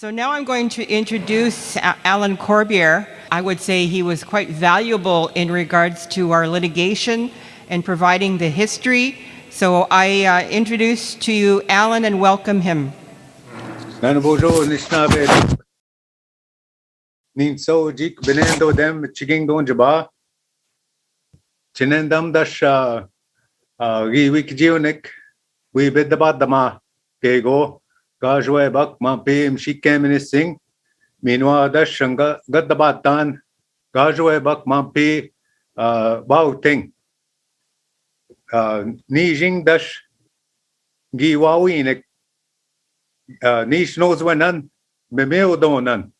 So now I'm going to introduce Alan Corbiere. I would say he was quite valuable in regards to our litigation and providing the history. So I introduce to you Alan and welcome him. Nanbojo Nishnabe Nin so jik benendo dem chiging don jaba Chinendam dasha wikjionik we bedabad dama kego Gajwe bak mampim shikeministing Minwa dashanga gadabatan Gajwe bak mampi bauting Nijing dash gi Waawiinik Nish knows when memeo donan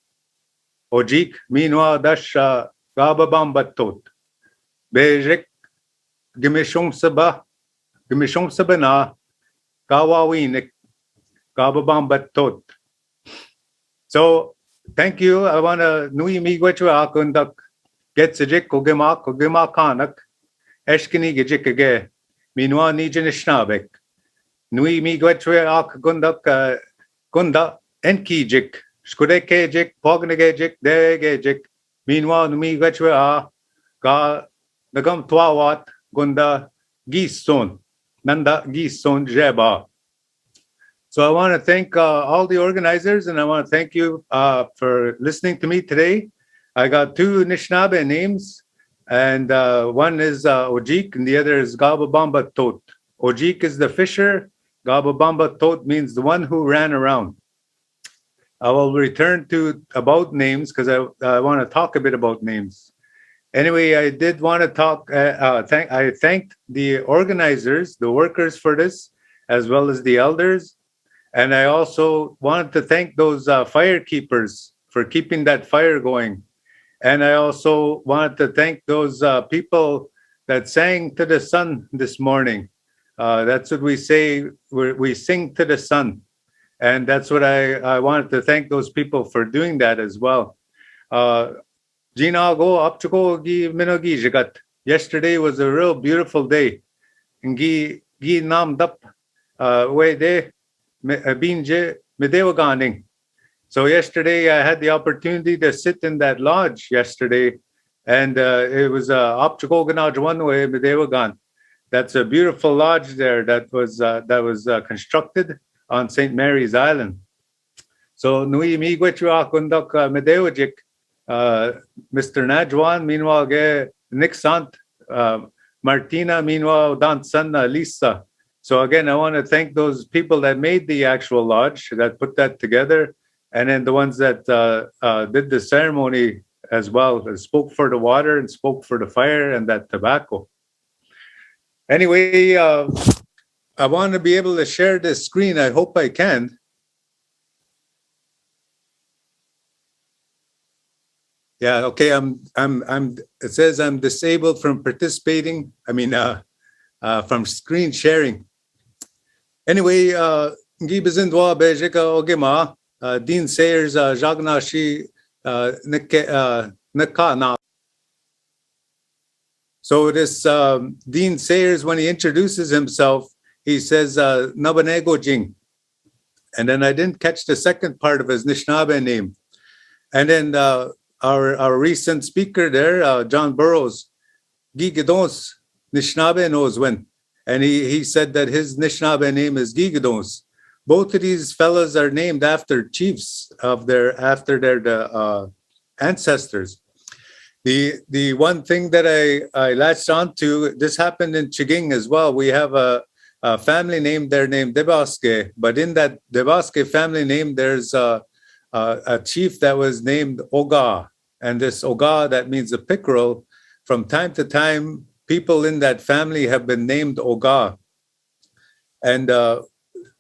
Ojik minwa dash gababambatot Bejik gimishum sabana Waawiinik gababambatot. So thank you. I wanna nui migwechwa akundak get sajik kogima kanak eshkini gijikage minwa nijinishnabek nui migwechwa akundak Gunda enkijik, skudekejik, pognegejik, degejik, meanwhile, numi gachwe ga nagam twawat, gunda gison, nanda gison jeba. So I want to thank all the organizers and I want to thank you for listening to me today. I got two Anishinaabe names and one is Ojik and the other is Gababamba Tot. Ojik is the fisher. Gababamba Tot means the one who ran around. I will return to about names because I want to talk a bit about names. Anyway, I did want to talk. I thanked the organizers, the workers for this, as well as the elders, and I also wanted to thank those fire keepers for keeping that fire going. And I also wanted to thank those people that sang to the sun this morning. That's what we say. We sing to the sun. And that's what I wanted to thank those people for doing that as well. Yesterday was a real beautiful day. So yesterday I had the opportunity to sit in that lodge yesterday. And it was that's a beautiful lodge there that was constructed on St. Mary's Island. So nui migwechu akundok medewajik Mr. Najwan meanwhile ge Nixant Martina meanwhile dansan Lisa. So again I want to thank those people that made the actual lodge, that put that together, and then the ones that did the ceremony as well, that spoke for the water and spoke for the fire and that tobacco. Anyway, I want to be able to share this screen. I hope I can. Yeah, okay. It says I'm disabled from participating. From screen sharing. Anyway, Gibizindwa Bejika Ogema, Dean Sayers Jagnashi Nakana. So this Dean Sayers, when he introduces himself, he says Nabanego Jing. And then I didn't catch the second part of his Anishinaabe name. And then our recent speaker there, John Burroughs, Gigidons, Anishinaabe knows when. And he said that his Anishinaabe name is Gigidons. Both of these fellows are named after chiefs after their ancestors. The one thing that I latched onto, this happened in Chiging as well. We have a family name there named Debaske, but in that Debaske family name, there's a chief that was named Oga. And this Oga, that means a pickerel. From time to time, people in that family have been named Oga. And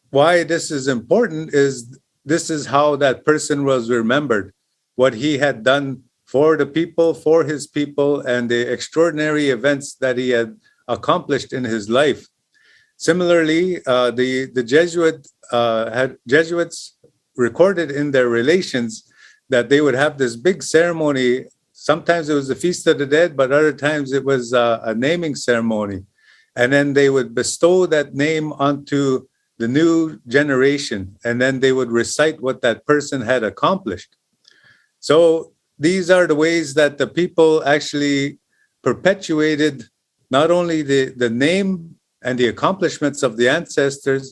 why this is important is this is how that person was remembered, what he had done for the people, for his people, and the extraordinary events that he had accomplished in his life. Similarly, the Jesuits recorded in their relations that they would have this big ceremony. Sometimes it was the Feast of the Dead, but other times it was a naming ceremony. And then they would bestow that name onto the new generation, and then they would recite what that person had accomplished. So these are the ways that the people actually perpetuated not only the name and the accomplishments of the ancestors,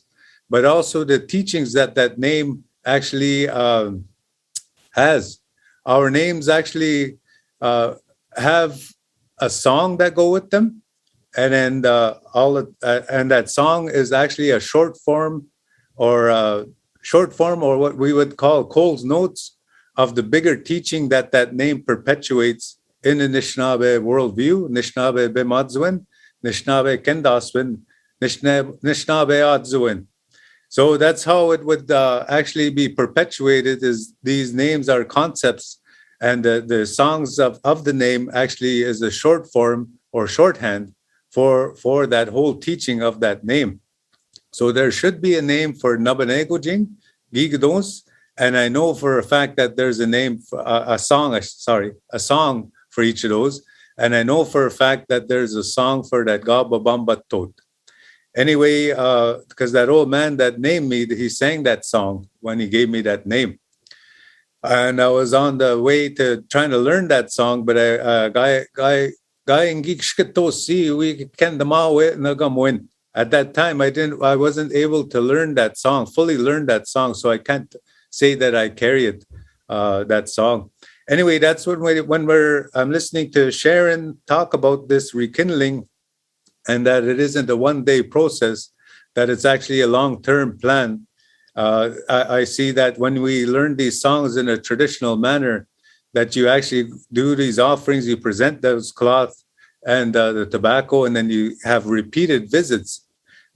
but also the teachings that that name actually has. Our names actually have a song that go with them, and then and that song is actually a short form or what we would call Cole's notes of the bigger teaching that that name perpetuates in the Anishinaabe worldview, Anishinaabe Bemaadzewin, Anishinaabe Kendaswin, Anishinaabe Adzewin. So that's how it would actually be perpetuated, is these names are concepts, and the songs of the name actually is a short form or shorthand for that whole teaching of that name. So there should be a name for Nabanegojing, Gigadons, and I know for a fact that there's a name, a song for each of those. And I know for a fact that there's a song for that Gababambatot. Anyway, because that old man that named me, he sang that song when he gave me that name. And I was on the way to trying to learn that song, but at that time I wasn't able to learn that song, fully learn that song, so I can't say that I carried that song. Anyway, that's when I'm listening to Sharon talk about this rekindling, and that it isn't a one-day process, that it's actually a long-term plan. I see that when we learn these songs in a traditional manner, that you actually do these offerings, you present those cloth and the tobacco, and then you have repeated visits.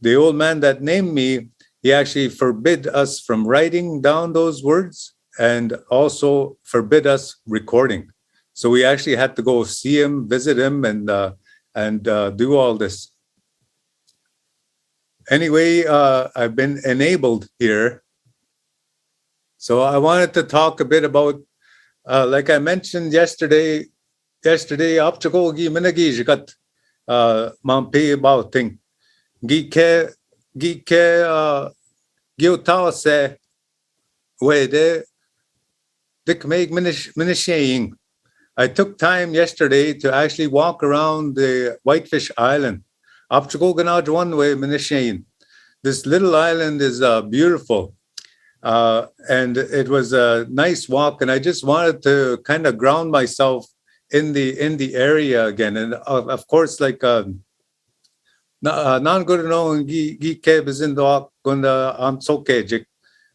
The old man that named me, he actually forbid us from writing down those words, and also forbid us recording. So we actually had to go see him, visit him, and do all this. Anyway, I've been enabled here. So I wanted to talk a bit about, like I mentioned yesterday, Apchagogi Minagijikat Mampi Bauting. Gike Giotawase Wede Dick Meg Minishaying. I took time yesterday to actually walk around the Whitefish Island. This little island is beautiful, and it was a nice walk. And I just wanted to kind of ground myself in the area again. And of course, like non good no gi kebizindo gunda amsokejik.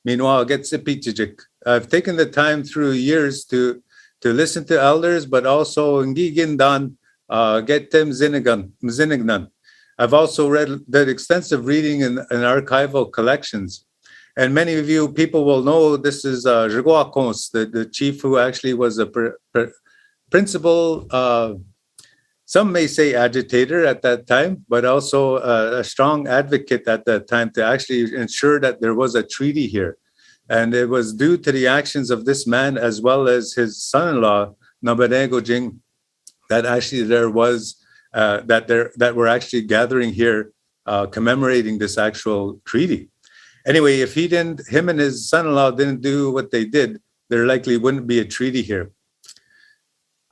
Meanwhile, get sipichik. I've taken the time through years to listen to elders, but also ngigindan get them zinignan. I've also did extensive reading in archival collections. And many of you people will know this is Zhingwaakoons, the chief who actually was a principal, some may say agitator at that time, but also a strong advocate at that time to actually ensure that there was a treaty here. And it was due to the actions of this man as well as his son-in-law, Nabanegojing, that actually there was that we're actually gathering here, commemorating this actual treaty. Anyway, if him and his son-in-law didn't do what they did, there likely wouldn't be a treaty here.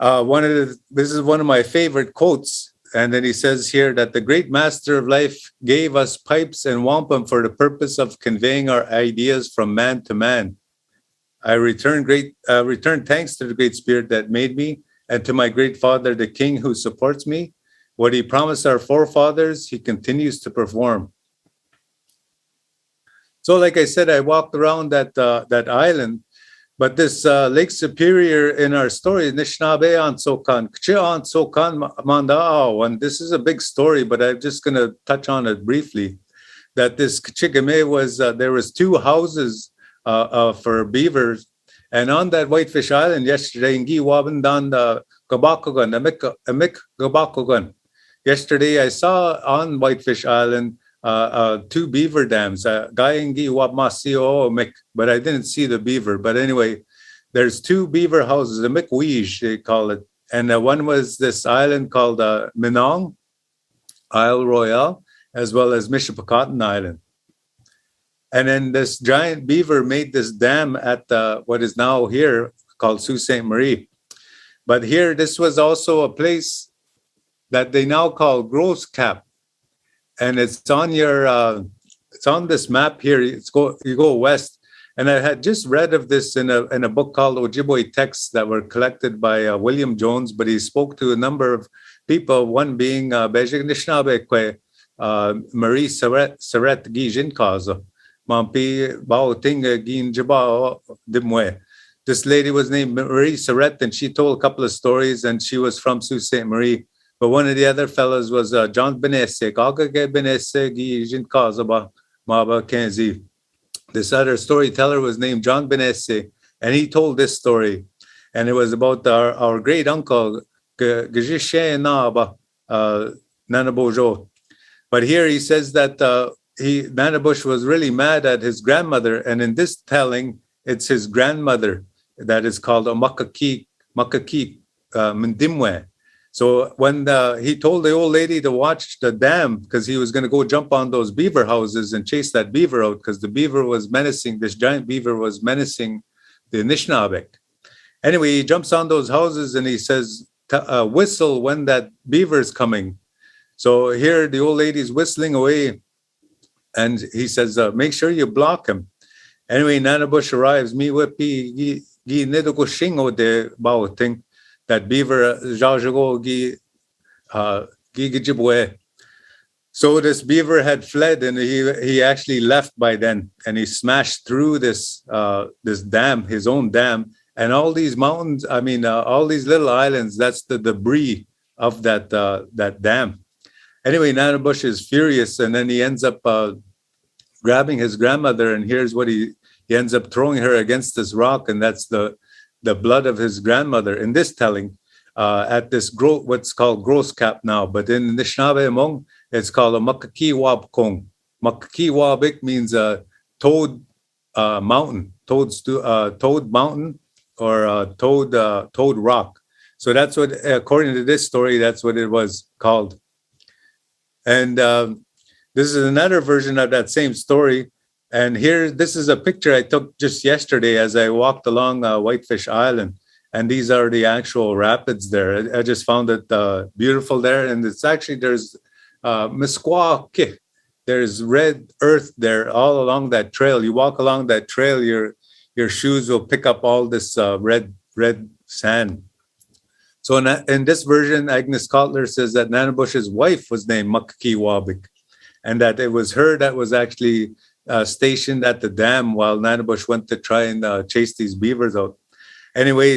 This is one of my favorite quotes, and then he says here that the great master of life gave us pipes and wampum for the purpose of conveying our ideas from man to man. I return thanks to the Great Spirit that made me, and to my great father, the King, who supports me. What he promised our forefathers, he continues to perform. So, like I said, I walked around that island, but this Lake Superior in our story, Nishnaabe Ansokan, Kchi Ansokan Mandao, and this is a big story, but I'm just going to touch on it briefly. That this Kchigame was there was two houses for beavers, and on that Whitefish Island yesterday, Ngi Waawiindamaagewin Amik Gabakogan. Yesterday, I saw on Whitefish Island two beaver dams, but I didn't see the beaver. But anyway, there's two beaver houses, a Mikwij, they call it. And one was this island called Minong, Isle Royale, as well as Mishipakaten Island. And then this giant beaver made this dam at what is now here called Sault Ste. Marie. But here, this was also a place that they now call Gros Cap. And it's on it's on this map here. You go west. And I had just read of this in a book called Ojibwe Texts that were collected by William Jones, but he spoke to a number of people, one being Bejig Nishnabekwe, Marie Saret Gijin Kaza, Mampi Bao Tinga Gin Jabao Dimwe. This lady was named Marie Saret, and she told a couple of stories, and she was from Sault Ste. Marie. But one of the other fellows was John Benesse, Gagage Benesse Gijin Kaza Maba Kenzi. This other storyteller was named John Benesse, and he told this story. And it was about our great uncle, Gajishe Naba Nanabojo. But here he says that Nanabush was really mad at his grandmother. And in this telling, it's his grandmother that is called a Makaki Mndimwe. So when he told the old lady to watch the dam, because he was going to go jump on those beaver houses and chase that beaver out, because the beaver was menacing, this giant beaver was menacing the Anishinaabe. Anyway, he jumps on those houses and he says, whistle when that beaver is coming. So here the old lady's whistling away, and he says, make sure you block him. Anyway, Nanabush arrives, mi whippy, gi nidogo shingo de bao ting. That beaver, so this beaver had fled, and he actually left by then, and he smashed through this dam, his own dam, and all these mountains. I mean, all these little islands. That's the debris of that dam. Anyway, Nanabush is furious, and then he ends up grabbing his grandmother, and here's what he ends up throwing her against this rock, and that's the blood of his grandmother in this telling at this what's called Gros Cap now, but in Anishinaabe Hmong, it's called a Makakiwabkong. Makakiwabik means toad mountain, toad mountain, or toad rock. So that's what, according to this story, that's what it was called. And this is another version of that same story. And here, this is a picture I took just yesterday as I walked along Whitefish Island. And these are the actual rapids there. I just found it beautiful there. And it's actually, there's Mesquake. There's red earth there all along that trail. You walk along that trail, your shoes will pick up all this red sand. So in this version, Agnes Kotler says that Nanabush's wife was named Makakiwabik, and that it was her that was actually stationed at the dam while Nanabush went to try and chase these beavers out. Anyway,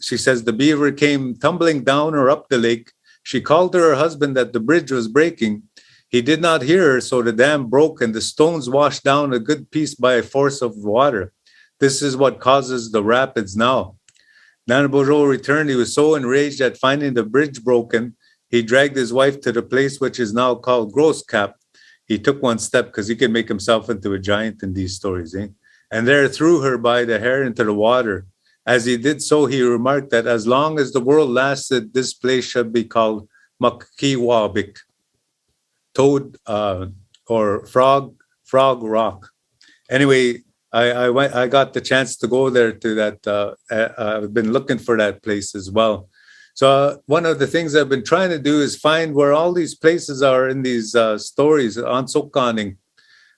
she says the beaver came tumbling down or up the lake. She called to her husband that the bridge was breaking. He did not hear her, so the dam broke and the stones washed down a good piece by a force of water. This is what causes the rapids now. Nanabujo returned. He was so enraged at finding the bridge broken, he dragged his wife to the place which is now called Gros Cap. He took one step because he could make himself into a giant in these stories, and there threw her by the hair into the water. As he did so, he remarked that as long as the world lasted, this place should be called Makakiwabik, toad or frog rock. Anyway, I got the chance to go there to that. I've been looking for that place as well. So one of the things I've been trying to do is find where all these places are in these stories on Sokkaning,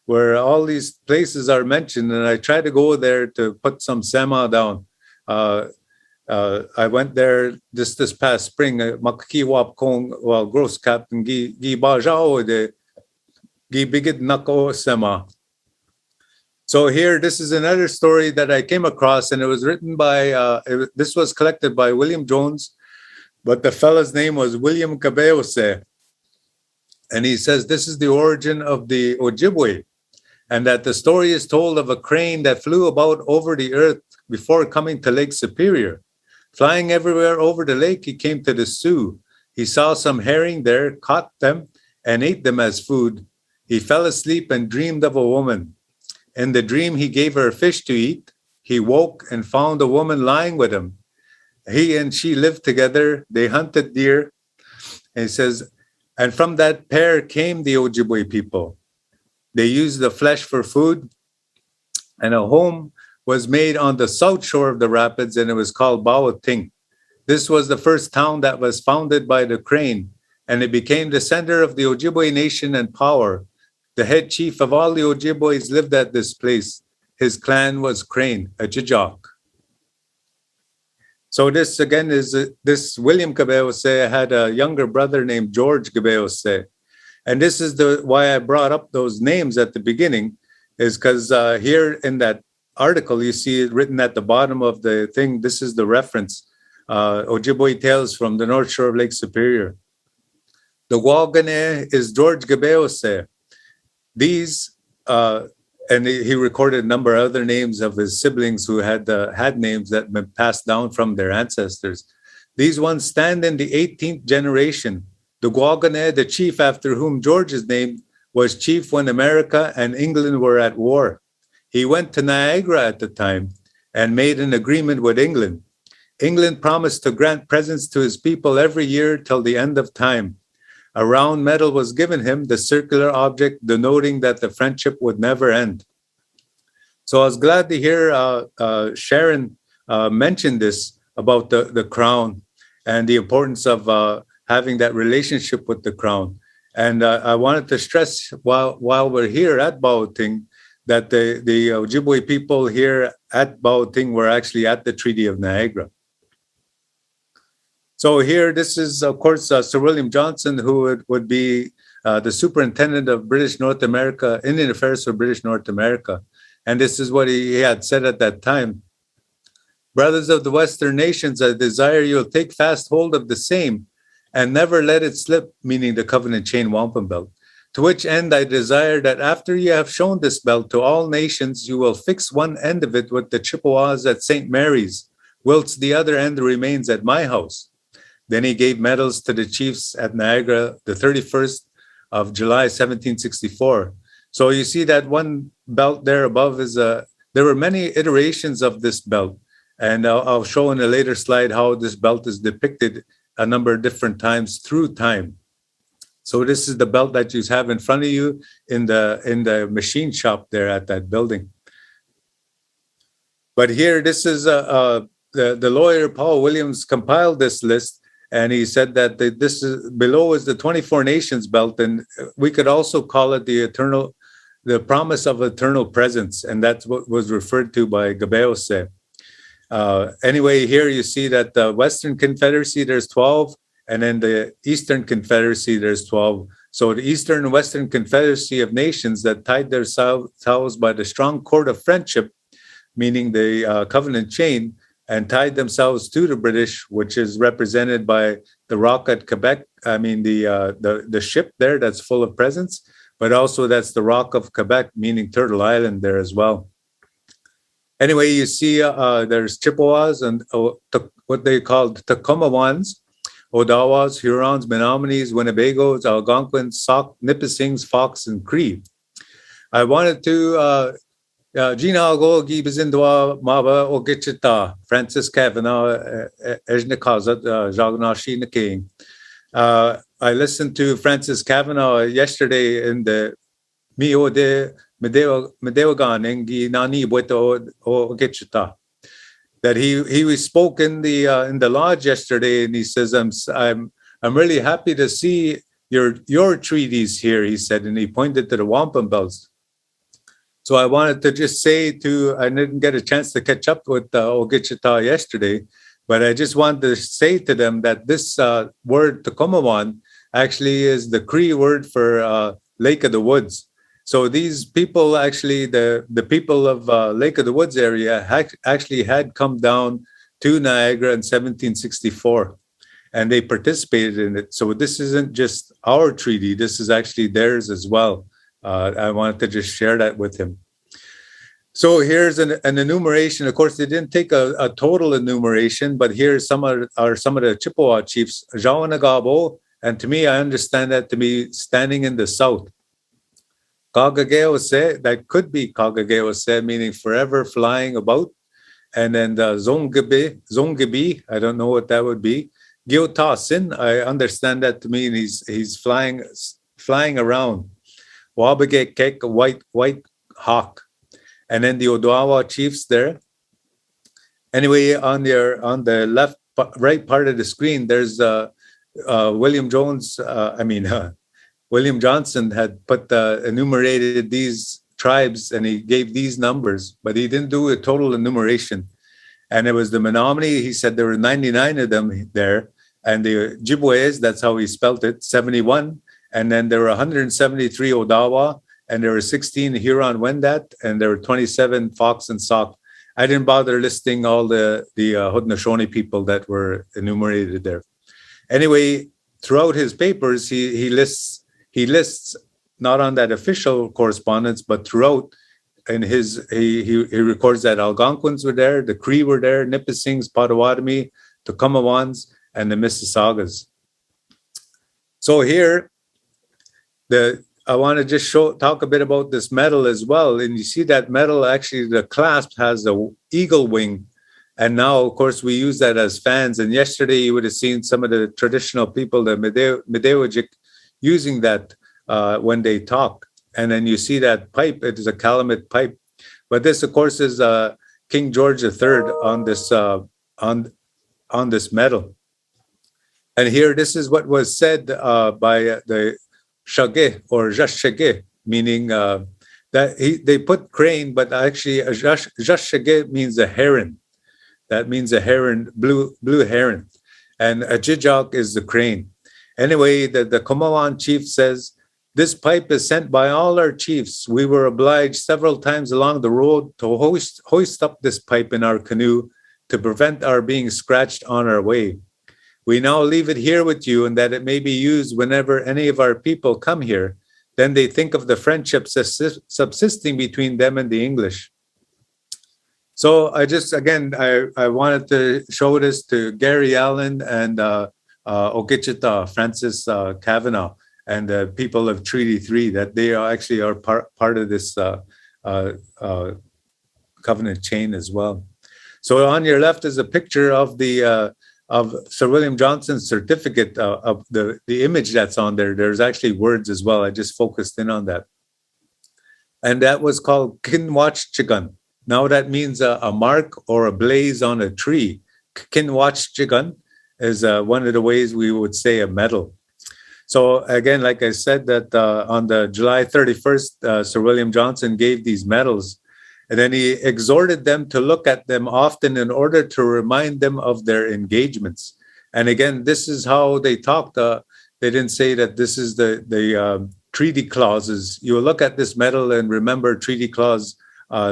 where all these places are mentioned, and I try to go there to put some sema down. I went there this past spring. Makakiwabkong, well, Gros Cap, and gi bajao de gi bigid nako sema. So here, this is another story that I came across, and it was written by. This was collected by William Jones, but the fellow's name was William Kabeose. And he says this is the origin of the Ojibwe, and that the story is told of a crane that flew about over the earth before coming to Lake Superior. Flying everywhere over the lake, he came to the Sioux. He saw some herring there, caught them, and ate them as food. He fell asleep and dreamed of a woman. In the dream, he gave her fish to eat. He woke and found a woman lying with him. He and she lived together. They hunted deer. And he says, and from that pair came the Ojibwe people. They used the flesh for food, and a home was made on the south shore of the rapids, and it was called Baoting. This was the first town that was founded by the Crane, and it became the center of the Ojibwe nation and power. The head chief of all the Ojibways lived at this place. His clan was Crane, a Jijok. So this again is this William Gabeose had a younger brother named George Gabeose. And this is why I brought up those names at the beginning, is because here in that article, you see it written at the bottom of the thing. This is the reference, Ojibwe Tales from the North Shore of Lake Superior. The Waagane is George Gabeose. These, and he recorded a number of other names of his siblings who had names that had been passed down from their ancestors. These ones stand in the 18th generation. The Waagane, the chief after whom George is named, was chief when America and England were at war. He went to Niagara at the time and made an agreement with England. England promised to grant presents to his people every year till the end of time. A round medal was given him, the circular object denoting that the friendship would never end. So I was glad to hear Sharon mention this about the crown and the importance of having that relationship with the crown. And I wanted to stress while we're here at Baoting that the Ojibwe people here at Baoting were actually at the Treaty of Niagara. So here, this is, of course, Sir William Johnson, who would be the superintendent of British North America, Indian Affairs for British North America. And this is what he had said at that time. Brothers of the Western nations, I desire you'll take fast hold of the same and never let it slip, meaning the Covenant Chain Wampum Belt. To which end I desire that after you have shown this belt to all nations, you will fix one end of it with the Chippewas at St. Mary's, whilst the other end remains at my house. Then he gave medals to the chiefs at Niagara the 31st of July, 1764. So you see that one belt there above is there were many iterations of this belt. And I'll show in a later slide how this belt is depicted a number of different times through time. So this is the belt that you have in front of you in the machine shop there at that building. But here, this is the lawyer Paul Williams compiled this list. And he said that this is below is the 24 nations belt, and we could also call it the promise of eternal presence, and that's what was referred to by Gabeose. Anyway, here you see that the Western Confederacy, there's 12, and then the Eastern Confederacy, there's 12. So the Eastern and Western Confederacy of nations that tied themselves by the strong cord of friendship, meaning the Covenant Chain, and tied themselves to the British, which is represented by the rock at Quebec. I mean, the ship there that's full of presents, but also that's the rock of Quebec, meaning Turtle Island there as well. Anyway, you see there's Chippewas and what they called Tacomawans, Odawas, Hurons, Menominees, Winnebagos, Algonquins, Sauk, Nipissings, Fox, and Cree. I wanted to Gina go gibizindwa maba o gichita Francis Kavanaugh ejnakazat jagnashi na king. I listened to Francis Kavanaugh yesterday in the Mio de Medewagan engi nani bueto o gichita. That he spoke in the lodge yesterday, and he says I'm really happy to see your treaties here, he said, and he pointed to the wampum belts. So I wanted to just say I didn't get a chance to catch up with Ogichita yesterday, but I just wanted to say to them that this word Tacomawin actually is the Cree word for Lake of the Woods. So these people actually, the people of Lake of the Woods area actually had come down to Niagara in 1764, and they participated in it. So this isn't just our treaty, this is actually theirs as well. I wanted to just share that with him. So here's an enumeration. Of course, they didn't take a total enumeration, but here's some of the Chippewa chiefs, Waawiindamaagewin, and to me, I understand that to be standing in the south. Kagageose, that could be Kagageose, meaning forever flying about. And then the Zongabi, I don't know what that would be. Gyotasin, I understand that to mean he's flying around. Waabegekek, a white hawk. And then the Odawa chiefs there. Anyway, on the right part of the screen, there's William Johnson had enumerated these tribes, and he gave these numbers, but he didn't do a total enumeration. And it was the Menominee. He said there were 99 of them there, and the Ojibways, that's how he spelt it, 71. And then there were 173 Odawa, and there were 16 Huron-Wendat, and there were 27 Fox and Sauk. I didn't bother listing all the Haudenosaunee people that were enumerated there. Anyway, throughout his papers, he lists not on that official correspondence, but throughout, in he records that Algonquins were there, the Cree were there, Nipissings, Potawatomi, the Comawans, and the Mississaugas. So here, I want to just talk a bit about this medal as well. And you see that medal, actually, the clasp has an eagle wing. And now, of course, we use that as fans. And yesterday, you would have seen some of the traditional people, the Medewajik, using that when they talk. And then you see that pipe, it is a calumet pipe. But this, of course, is King George III on this medal. And here, this is what was said by the Shage or Jashage, meaning that they put crane, but actually Jashage means a heron. That means a heron, blue heron. And a Jijok is the crane. Anyway, the Comawan chief says, "This pipe is sent by all our chiefs. We were obliged several times along the road to hoist up this pipe in our canoe to prevent our being scratched on our way. We now leave it here with you, and that it may be used whenever any of our people come here. Then they think of the friendship subsisting between them and the English." So I wanted to show this to Gary Allen and Okichita, Francis Kavanaugh, and the people of Treaty 3, that they are part of this covenant chain as well. So on your left is a picture of of Sir William Johnson's certificate, of the image that's on there. There's actually words as well. I just focused in on that. And that was called Kinwachchigan. Now that means a mark or a blaze on a tree. Kinwachchigan is one of the ways we would say a medal. So again, like I said, that on the July 31st, Sir William Johnson gave these medals. And then he exhorted them to look at them often in order to remind them of their engagements. And again, this is how they talked. They didn't say that this is the treaty clauses. You will look at this medal and remember treaty clause,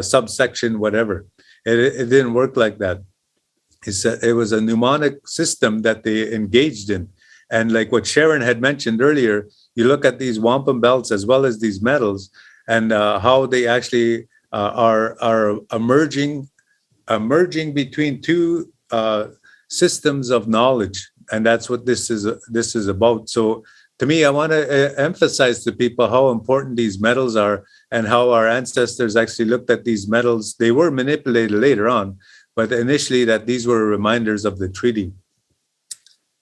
subsection, whatever. It didn't work like that. It was a mnemonic system that they engaged in. And like what Sharon had mentioned earlier, you look at these wampum belts as well as these medals, and how they actually are emerging between two systems of knowledge, and that's what this is about. So, to me, I want to emphasize to people how important these medals are, and how our ancestors actually looked at these medals. They were manipulated later on, but initially that these were reminders of the treaty.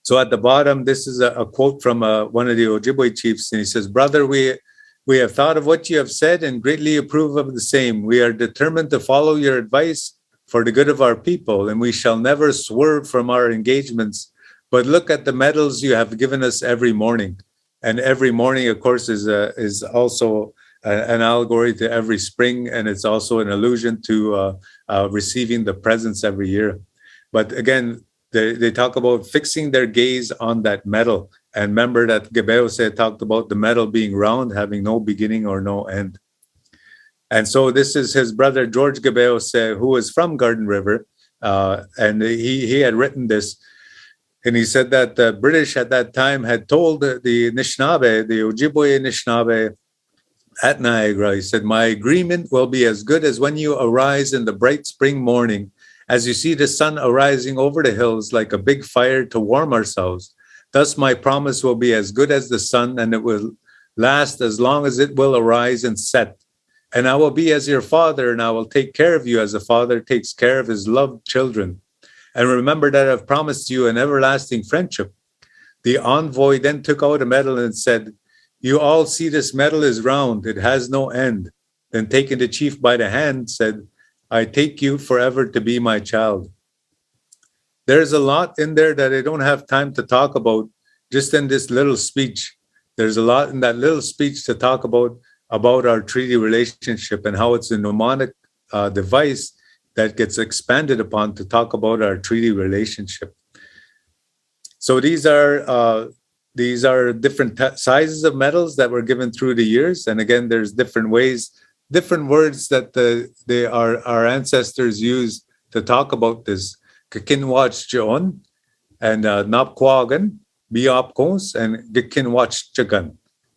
So at the bottom, this is a quote from one of the Ojibwe chiefs, and he says, "Brother, we have thought of what you have said and greatly approve of the same. We are determined to follow your advice for the good of our people, and we shall never swerve from our engagements. But look at the medals you have given us every morning." And every morning, of course, is also an allegory to every spring, and it's also an allusion to receiving the presents every year. But again, they talk about fixing their gaze on that medal. And remember that Gebeose talked about the medal being round, having no beginning or no end. And so this is his brother, George Gebeose, who was from Garden River. And he had written this. And he said that the British at that time had told the Anishinaabe, the Ojibwe Anishinaabe at Niagara, he said, "My agreement will be as good as when you arise in the bright spring morning, as you see the sun arising over the hills like a big fire to warm ourselves. Thus my promise will be as good as the sun, and it will last as long as it will arise and set. And I will be as your father, and I will take care of you as a father takes care of his loved children. And remember that I've promised you an everlasting friendship." The envoy then took out a medal and said, You all see this medal is round, it has no end. Then taking the chief by the hand, said, I take you forever to be my child. There's a lot in there that I don't have time to talk about just in this little speech. There's a lot in that little speech to talk about our treaty relationship and how it's a mnemonic device that gets expanded upon to talk about our treaty relationship. So these are different sizes of medals that were given through the years, and again, there's different ways, different words that our ancestors used to talk about this. Kakinwach Joon and Napquagan, Biopkons, and Gikinwach Chagan.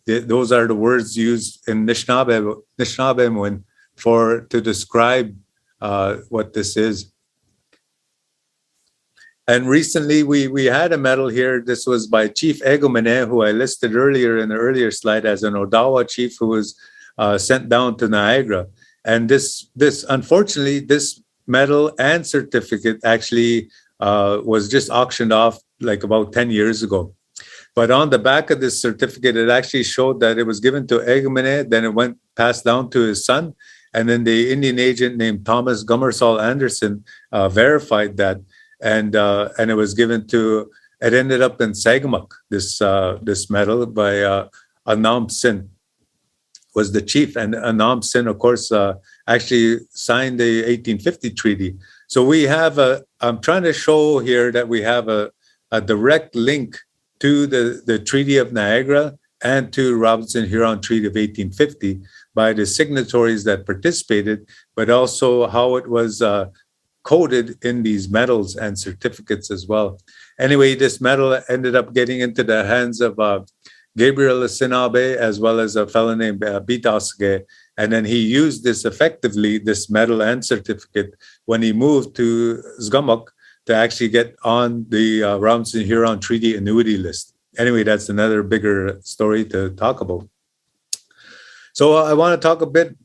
Those are the words used in Anishinaabe to describe what this is. And recently we had a medal here. This was by Chief Egomene, who I listed earlier in the earlier slide as an Odawa chief who was sent down to Niagara. And this unfortunately, this medal and certificate actually was just auctioned off like about 10 years ago. But on the back of this certificate, it actually showed that it was given to Egomene, then it went passed down to his son, and then the Indian agent named Thomas Gummersall Anderson verified that, and it was given to. It ended up in Sagamuk. This medal by Anam Sin was the chief, and Anam Sin, of course, actually signed the 1850 treaty. So we have I'm trying to show here that we have a direct link to the Treaty of Niagara and to Robinson Huron Treaty of 1850 by the signatories that participated, but also how it was coded in these medals and certificates as well. Anyway, this medal ended up getting into the hands of Gabriel Sinabe as well as a fellow named Bitasge, and then he used this effectively, this medal and certificate, when he moved to Zhingwaakoons to actually get on the Robinson Huron Treaty annuity list. Anyway, that's another bigger story to talk about. So I want to talk a bit,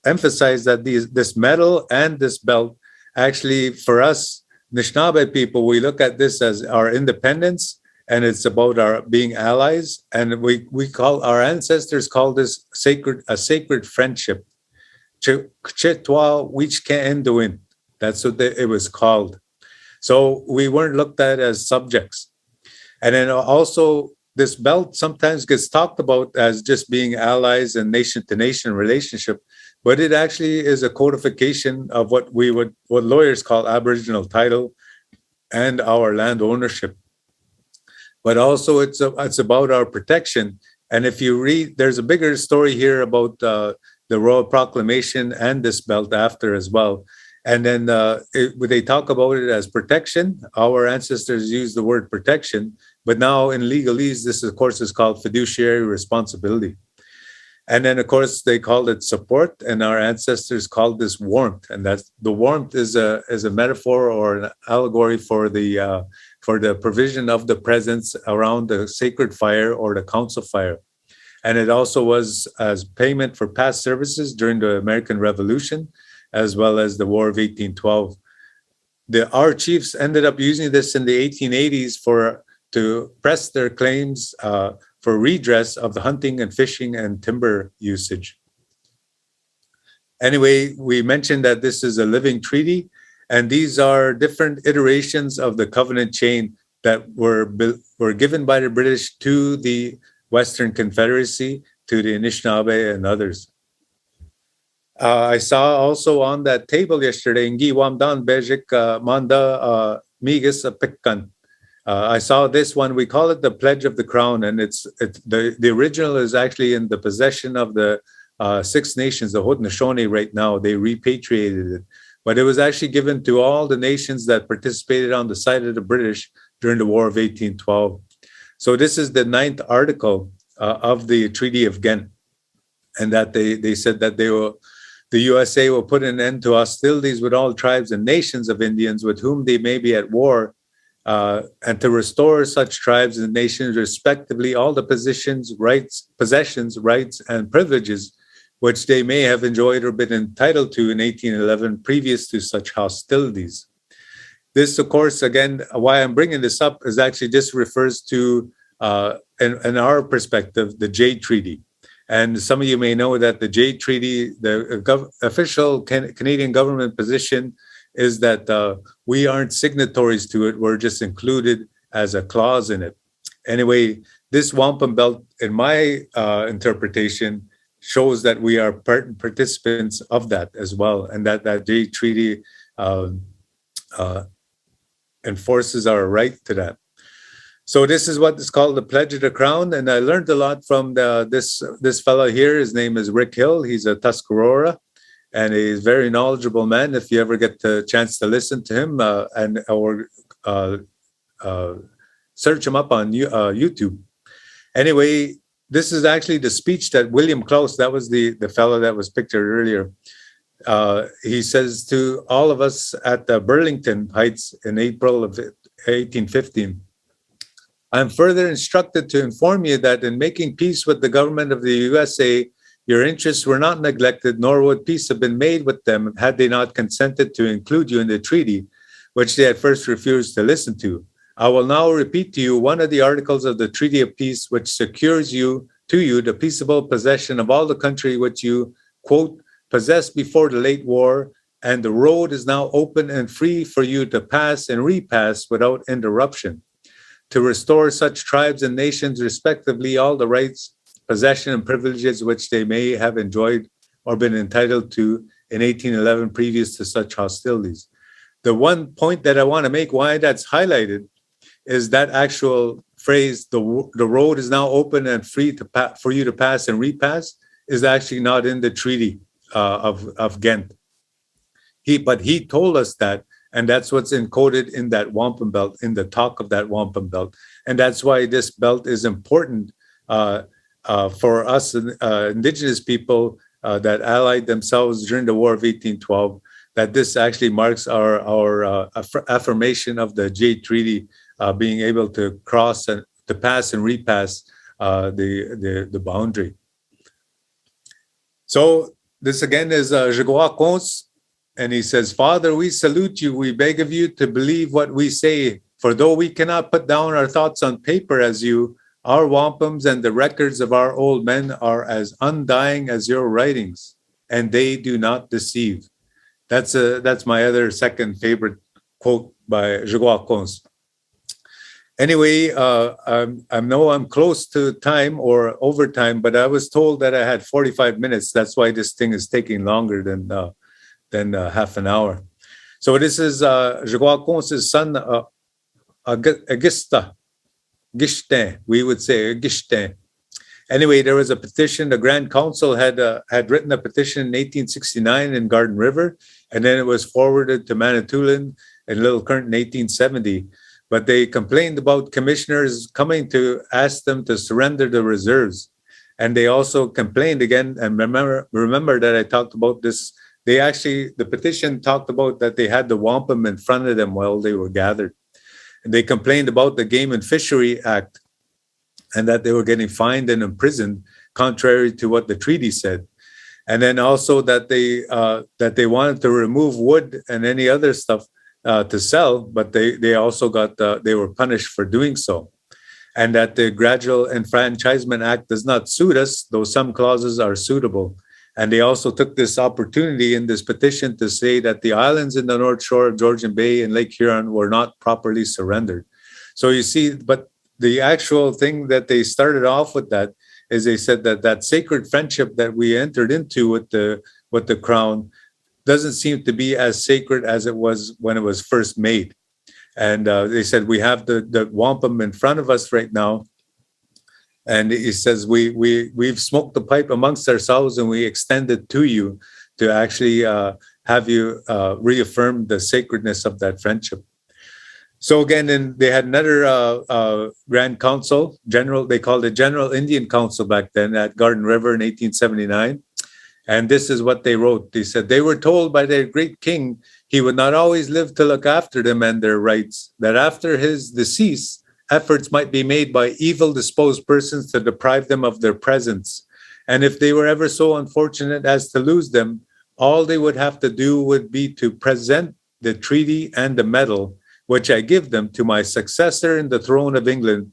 emphasize that this medal and this belt, actually for us, Anishinaabe people, we look at this as our independence, and it's about our being allies. And we call, our ancestors call this a sacred friendship. That's what it was called. So we weren't looked at as subjects. And then also this belt sometimes gets talked about as just being allies and nation to nation relationship, but it actually is a codification of what lawyers call Aboriginal title and our land ownership. But also it's about our protection. And if you read, there's a bigger story here about the Royal Proclamation and this belt after as well. And then they talk about it as protection. Our ancestors used the word protection, but now in legalese, this of course is called fiduciary responsibility. And then of course they called it support, and our ancestors called this warmth. And that's the warmth is a metaphor or an allegory for the provision of the presence around the sacred fire or the council fire. And it also was as payment for past services during the American Revolution, as well as the War of 1812. Our chiefs ended up using this in the 1880s to press their claims for redress of the hunting and fishing and timber usage. Anyway, we mentioned that this is a living treaty, and these are different iterations of the Covenant Chain that were given by the British to the Western Confederacy, to the Anishinaabe and others. I saw also on that table yesterday, Ngi Wamdan Bejik Manda Migas Pikkan. I saw this one. We call it the Pledge of the Crown, and it's the original is actually in the possession of the Six Nations, the Haudenosaunee right now. They repatriated it, but it was actually given to all the nations that participated on the side of the British during the War of 1812. So this is the 9th article of the Treaty of Ghent, and that they said that the USA will put an end to hostilities with all tribes and nations of Indians with whom they may be at war, and to restore such tribes and nations respectively all the possessions, rights, and privileges which they may have enjoyed or been entitled to in 1811 previous to such hostilities. This, of course, again, why I'm bringing this up is actually this refers to in our perspective, the Jade Treaty. And some of you may know that the Jade Treaty, the official Canadian government position is that we aren't signatories to it. We're just included as a clause in it. Anyway, this wampum belt, in my interpretation, shows that we are participants of that as well, and that Jade Treaty enforces our right to that. So this is what is called the Pledge of the Crown, and I learned a lot from this fellow here. His name is Rick Hill. He's a Tuscarora, and he's a very knowledgeable man. If you ever get the chance to listen to him or search him up on YouTube. Anyway, this is actually the speech that William Close, that was the fellow that was pictured earlier. He says to all of us at the Burlington Heights in April of 1815, I am further instructed to inform you that in making peace with the government of the USA, your interests were not neglected, nor would peace have been made with them had they not consented to include you in the treaty, which they at first refused to listen to. I will now repeat to you one of the articles of the Treaty of Peace, which secures to you the peaceable possession of all the country which you, quote, possessed before the late war, and the road is now open and free for you to pass and repass without interruption. To restore such tribes and nations respectively all the rights, possession, and privileges which they may have enjoyed or been entitled to in 1811 previous to such hostilities. The one point that I want to make why that's highlighted is that actual phrase, the road is now open and free for you to pass and repass, is actually not in the Treaty of Ghent. But he told us that, and that's what's encoded in that wampum belt, in the talk of that wampum belt. And that's why this belt is important for us indigenous people that allied themselves during the War of 1812, that this actually marks our affirmation of the Jade Treaty, being able to cross and to pass and repass the boundary. So this again is Zhingwaakoons. And he says, Father, we salute you. We beg of you to believe what we say. For though we cannot put down our thoughts on paper as you, our wampums and the records of our old men are as undying as your writings, and they do not deceive. That's my other second favorite quote by Zhingwaakoons. Anyway, I know I'm close to time or overtime, but I was told that I had 45 minutes. That's why this thing is taking longer than half an hour. So this is Zhingwaakoons' son, Gistin, we would say Gistin. Anyway, there was a petition. The Grand Council had written a petition in 1869 in Garden River, and then it was forwarded to Manitoulin and Little Current in 1870. But they complained about commissioners coming to ask them to surrender the reserves. And they also complained again, and remember that I talked about this. The petition talked about that they had the wampum in front of them while they were gathered. And they complained about the Game and Fishery Act and that they were getting fined and imprisoned, contrary to what the treaty said. And then also that they wanted to remove wood and any other stuff to sell, but they also they were punished for doing so. And that the Gradual Enfranchisement Act does not suit us, though some clauses are suitable. And they also took this opportunity in this petition to say that the islands in the North Shore of Georgian Bay and Lake Huron were not properly surrendered. So you see, but the actual thing that they started off with that is they said that sacred friendship that we entered into with the Crown doesn't seem to be as sacred as it was when it was first made. And they said, we have the wampum in front of us right now. And he says, we've smoked the pipe amongst ourselves and we extend it to you to actually have you reaffirm the sacredness of that friendship. So again, then they had another Grand Council, they called it General Indian Council back then at Garden River in 1879. And this is what they wrote. They said, they were told by their great king he would not always live to look after them and their rights, that after his decease, efforts might be made by evil-disposed persons to deprive them of their presence. And if they were ever so unfortunate as to lose them, all they would have to do would be to present the treaty and the medal, which I give them, to my successor in the throne of England,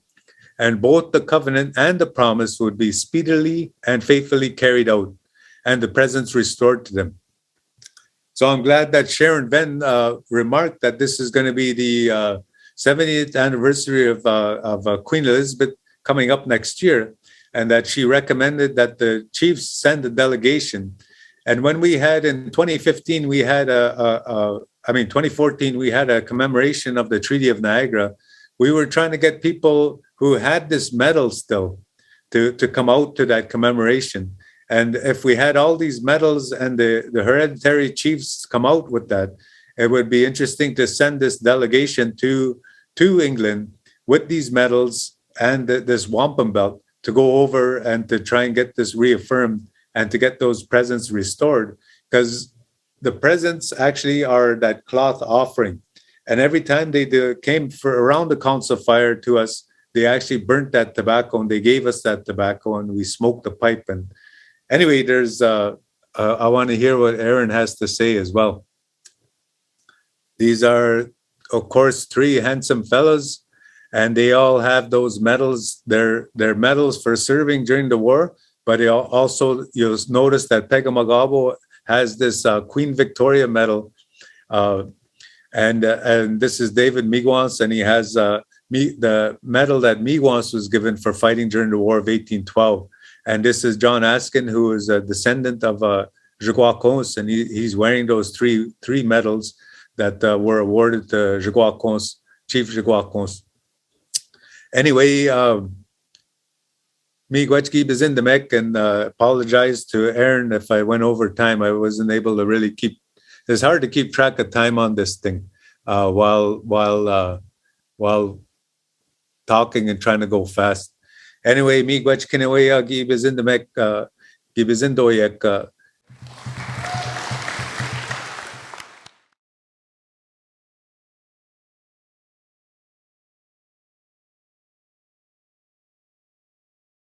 and both the covenant and the promise would be speedily and faithfully carried out, and the presents restored to them. So I'm glad that Sharon Venn remarked that this is going to be the 70th anniversary of Queen Elizabeth coming up next year, and that she recommended that the chiefs send a delegation. And when we had in 2015, we had 2014, we had a commemoration of the Treaty of Niagara. We were trying to get people who had this medal still to come out to that commemoration. And if we had all these medals and the hereditary chiefs come out with that, it would be interesting to send this delegation to England with these medals and this wampum belt to go over and to try and get this reaffirmed and to get those presents restored, because the presents actually are that cloth offering. And every time they came for around the council fire to us, they actually burnt that tobacco and they gave us that tobacco and we smoked the pipe. And anyway, there's I want to hear what Aaron has to say as well. These are, of course, three handsome fellows, and they all have those medals. They're medals for serving during the war, but they also, you'll notice that Pegamagabo has this Queen Victoria medal, and this is David Miigwans, and he has the medal that Miigwans was given for fighting during the War of 1812. And this is John Askin, who is a descendant of Zhingwaakoons, and he's wearing those three medals that were awarded to Zhingwaakoons, Chief Zhingwaakoons. Anyway, Miigwechki Bizindamek, and apologize to Aaron if I went over time. I wasn't able to really keep. It's hard to keep track of time on this thing while talking and trying to go fast. Anyway, Miigwechkineweya Gibizindamek Gibizindoyek